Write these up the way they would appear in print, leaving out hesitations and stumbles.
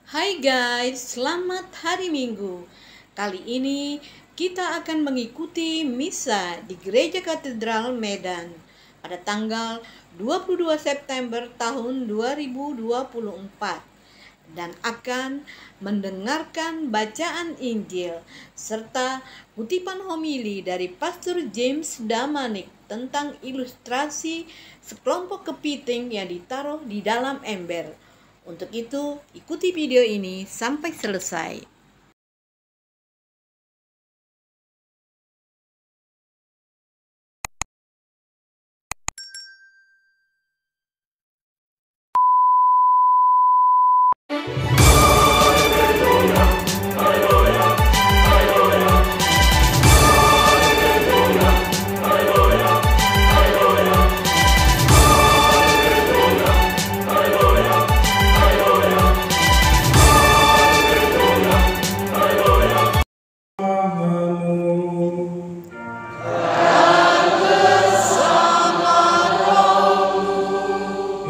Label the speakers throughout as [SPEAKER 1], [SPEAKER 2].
[SPEAKER 1] Hai guys, selamat hari Minggu. Kali ini kita akan mengikuti misa di Gereja Katedral Medan pada tanggal 22 September tahun 2024 dan akan mendengarkan bacaan Injil serta kutipan homili dari Pastor James Damanik tentang ilustrasi sekelompok kepiting yang ditaruh di dalam ember. Untuk itu, ikuti video ini sampai selesai.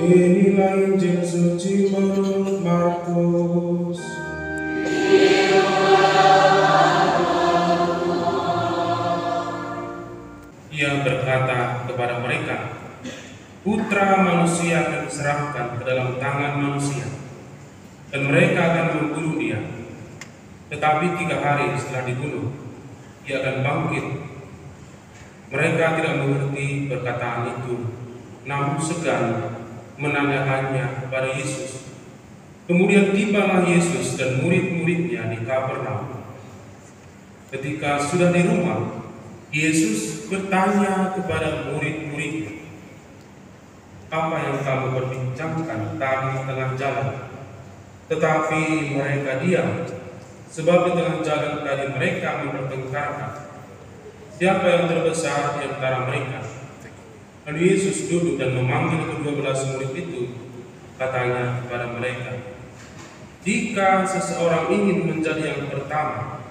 [SPEAKER 2] Inilah Injil suci menurut Markus. Ia berkata kepada mereka, Putra manusia akan diserahkan ke dalam tangan manusia, dan mereka akan membunuh dia. Tetapi 3 hari setelah dibunuh, ia akan bangkit. Mereka tidak mengerti perkataan itu, namun segan menanyakannya kepada Yesus. Kemudian tibalah Yesus dan murid-muridnya di Kapernaum. Ketika sudah di rumah, Yesus bertanya kepada murid-muridnya, "Apa yang kamu perbincangkan tadi di tengah jalan?" Tetapi mereka diam, sebab di tengah jalan tadi mereka mempertengkarkan siapa yang terbesar di antara mereka. Lalu Yesus duduk dan memanggil ke-12 murid itu, katanya kepada mereka, "Jika seseorang ingin menjadi yang pertama,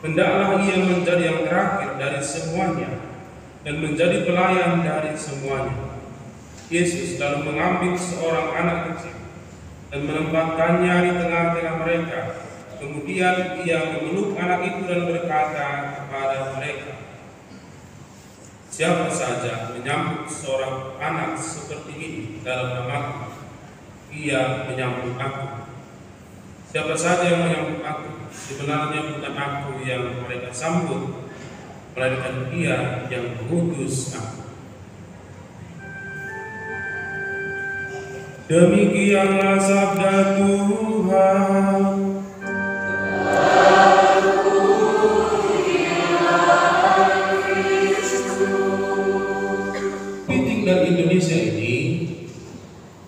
[SPEAKER 2] hendaklah ia menjadi yang terakhir dari semuanya dan menjadi pelayan dari semuanya." Yesus lalu mengambil seorang anak kecil dan menempatkannya di tengah-tengah mereka. Kemudian ia memeluk anak itu dan berkata kepada mereka, "Siapa saja menyambut seorang anak seperti ini dalam namaku, ia menyambut aku. Siapa saja yang menyambut aku, sebenarnya bukan aku yang mereka sambut, melainkan Dia yang mengutus aku." Demikianlah sabda Tuhan. Dari Indonesia ini,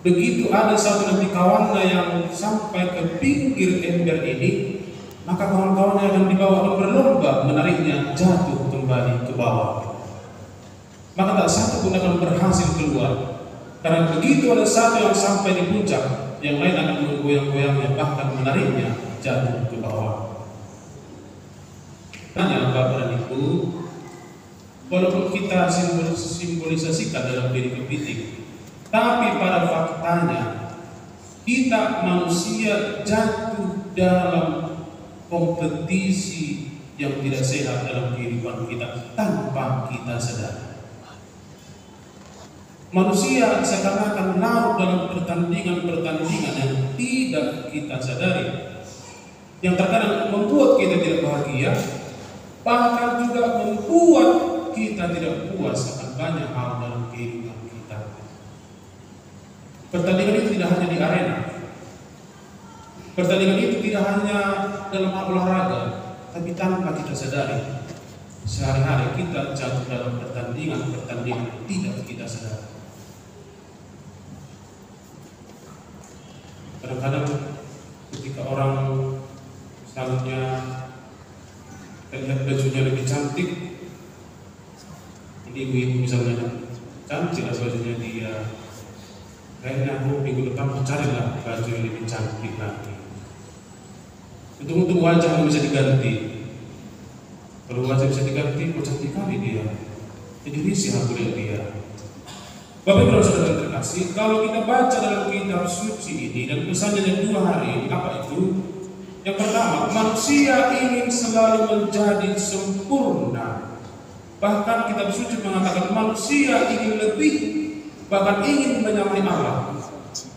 [SPEAKER 2] begitu ada satu nanti kawannya yang sampai ke pinggir ember ini, maka kawan-kawannya akan dibawa dan berlomba menariknya jatuh kembali ke bawah. Maka tak satu pun akan berhasil keluar, karena begitu ada satu yang sampai di puncak, yang lain akan menggoyang-goyangnya, bahkan menariknya jatuh ke bawah. Tanya Bapak dan Ibu, walaupun kita simbolisasikan dalam diri kepiting, tapi pada faktanya kita manusia jatuh dalam kompetisi yang tidak sehat dalam kehidupan kita tanpa kita sadar. Manusia seakan-akan larut dalam pertandingan-pertandingan yang tidak kita sadari, yang terkadang membuat kita tidak bahagia, bahkan juga membuat kita tidak puas akan banyak hal dalam kehidupan kita. Pertandingan itu tidak hanya di arena. Pertandingan itu tidak hanya dalam hal olahraga, tapi tanpa kita sadari, sehari-hari kita jatuh dalam pertandingan-pertandingan yang tidak kita sadari. Kadang-kadang ketika orang misalnya terlihat bajunya lebih cantik, ibu-ibu misalnya cantik lah bajunya dia, kayaknya aku minggu depan carilah baju yang lebih cantik lagi. Untung wajah yang bisa diganti. Kalau wajah bisa diganti, kok cantik kali dia, jadi risih aku lihat dia. Bapak Ibu saudara terkasih, kalau kita baca dalam kitab suci ini dan pesannya yang 2 hari ini, apa itu? Yang pertama, manusia ingin selalu menjadi sempurna. Bahkan kitab suci mengatakan manusia ingin lebih, bahkan ingin menyamai Allah.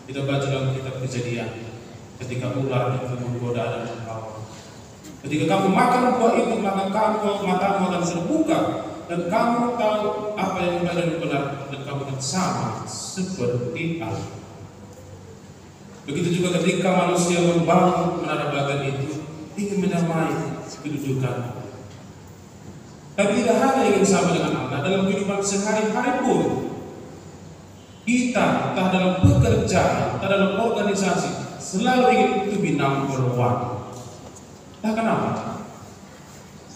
[SPEAKER 2] Kita baca dalam kitab Kejadian, ketika ular itu menggoda Adam dan Hawa. Ketika kamu makan buah itu, maka matamu akan terbuka dan kamu tahu apa yang baik dan benar, dan kamu akan sama seperti Allah. Begitu juga ketika manusia membangun menara Babel itu, ingin menyamai kedudukan. Tapi tidak hanya ingin sama dengan Allah, dalam kehidupan sehari-hari pun kita, entah dalam pekerjaan, entah dalam organisasi, selalu ingin to be number one. Entah kenapa,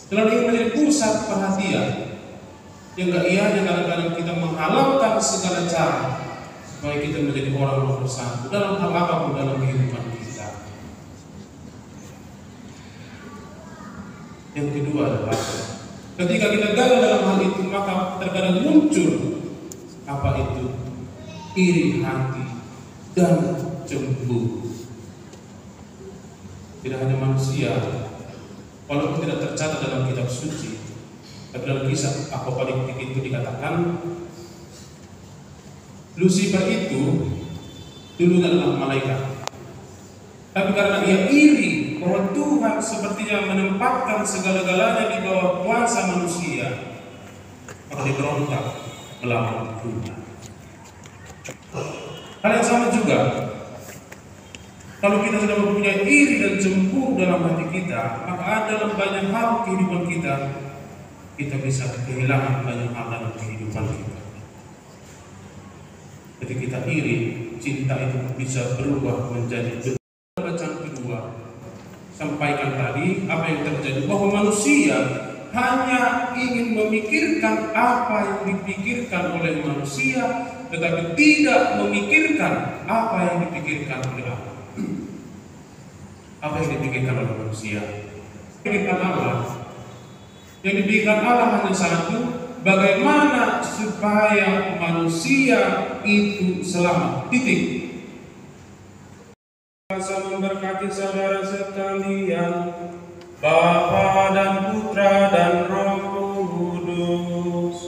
[SPEAKER 2] selalu ingin menjadi pusat perhatian. Yang yang kadang-kadang kita menghalalkan segala cara supaya kita menjadi orang nomor satu dalam hal apapun dalam kehidupan kita. Yang kedua adalah ketika kita gagal dalam hal itu, maka terkadang muncul apa itu? Iri hati dan cemburu. Tidak hanya manusia, walaupun tidak tercatat dalam kitab suci, tapi dalam kisah apokaliptik itu dikatakan Lucifer itu dulunya adalah malaikat, tapi karena ia iri bahwa Tuhan sepertinya menempatkan segala-galanya di bawah kuasa manusia, maka dia berontak melawan Tuhan. Hal yang sama juga, kalau kita sudah mempunyai iri dan cemburu dalam hati kita, maka dalam banyak hal kehidupan kita bisa kehilangan banyak hal dalam kehidupan kita. Ketika kita iri, cinta itu bisa berubah menjadi bacaan kedua. Sampaikan tadi apa yang terjadi, bahwa manusia hanya ingin memikirkan apa yang dipikirkan oleh manusia, tetapi tidak memikirkan apa yang dipikirkan oleh Allah. Apa yang dipikirkan oleh manusia? Dipikirkan Allah. Yang dipikirkan Allah hanya satu, bagaimana supaya manusia itu selamat. Titik. Kuasa memberkati saudara sekalian, Bapa dan Putra dan Roh Kudus.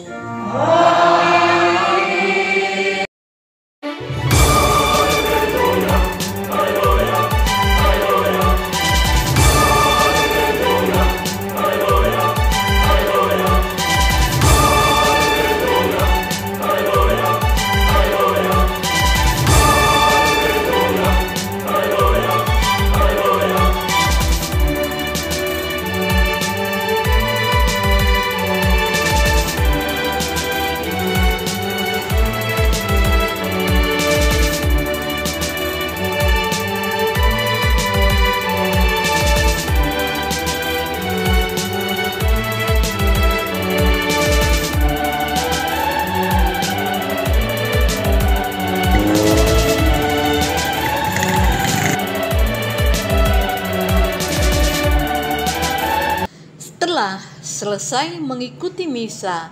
[SPEAKER 1] Setelah selesai mengikuti misa,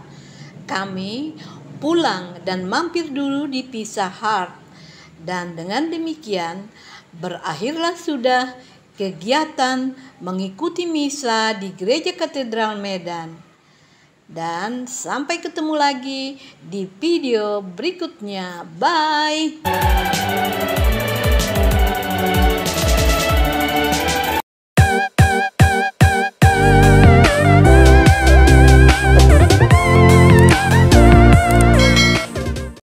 [SPEAKER 1] kami pulang dan mampir dulu di Pizza Hut, dan dengan demikian berakhirlah sudah kegiatan mengikuti misa di Gereja Katedral Medan. Dan sampai ketemu lagi di video berikutnya. Bye.